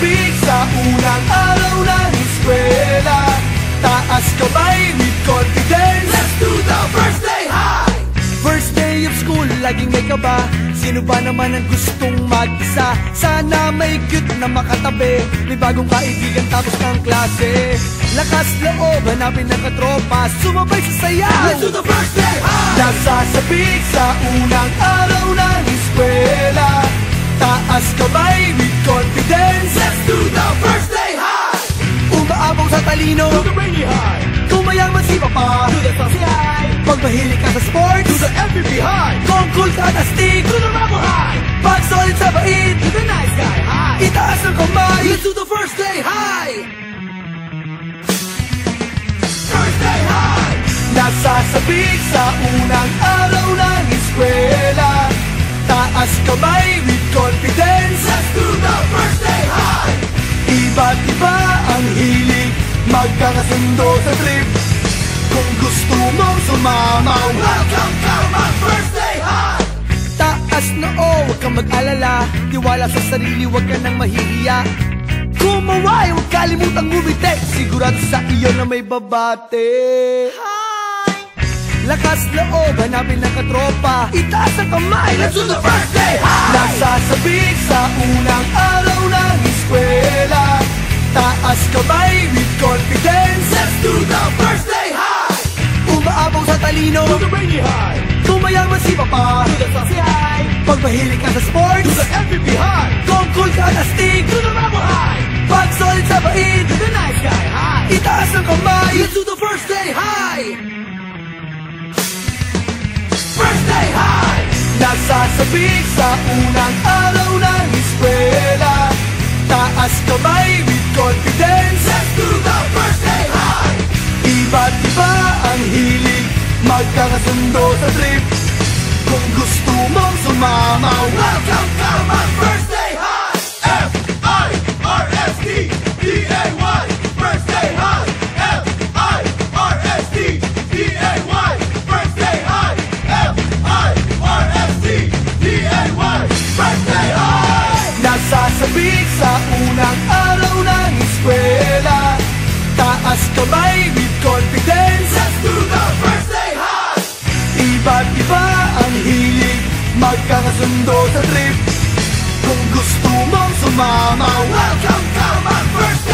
Nasasabik sa unang araw ng eskwela, taas kamay with confidence. Let's do the first day high! First day of school, laging may kaba. Sino ba naman ang gustong mag-isa? Sana may cute na makatabi, may bagong kaibigan tapos ng klase. Lakas loob, hanapin ng katropa, sumabay sa sayaw. Let's do the first day high! Nasasabik sa unang araw ng eskwela, taas kamay with confidence. Let's do the first day high! Umaabaw sa talino, do the rainy high. Kumayaman si papa, do the saucy high. Pag mahilig ka sa sports, do the MVP high. Kung cool ka na stick, do the rebel high. Pag solid sa bait, do the nice guy high. Itaas ang kamay, let's do the first day high. First day high! Nasasabik sa unang araw ng eskwela, taas kamay with confidence. Let's do the first day high! Iba't iba ang hilig, magkakasundo sa trip. Kung gusto mong sumama, welcome to my first day high! Taas na huwag kang mag-alala, tiwala sa sarili, huwag ka nang mahihiya. Kumaway, huwag kalimutang ngumiti, sigurado sa iyo na may babate. Hi! Lakas loob, hanapin ng katropa, itaas ang kamay, let's do the first day high! Nasasabik sa unang araw ng eskwela, taas kamay with confidence. Let's do the first day high! Umaabaw sa talino, do the rainy high. Kumayaman si papa, do the saucy high. Pag mahilig ka sa sports, do the MVP high. Kung cool ka na stick, do the rebel high. Pag solid sa bait, do the nice guy high. Itaas ang kamay, let's do the first day high! First day high! Nasasabik sa unang araw ng eskwela, taas kamay with confidence. Let's do the first day high! Iba't iba ang hilig, magkakasundo sa trip. Kung gusto mong sumama, welcome to my first day high! F-I-R-S-T-D-A-Y First day high! F-I-R-S-T-D-A-Y First day high! F-I-R-S-T-D-A-Y First day high! Nasasabik sa unang araw ng eskwela, taas kamay with confidence. Let's do the first day high! Iba't iba ang hilig, magkakasundo sa trip. Kung gusto mong sumama, welcome to my first day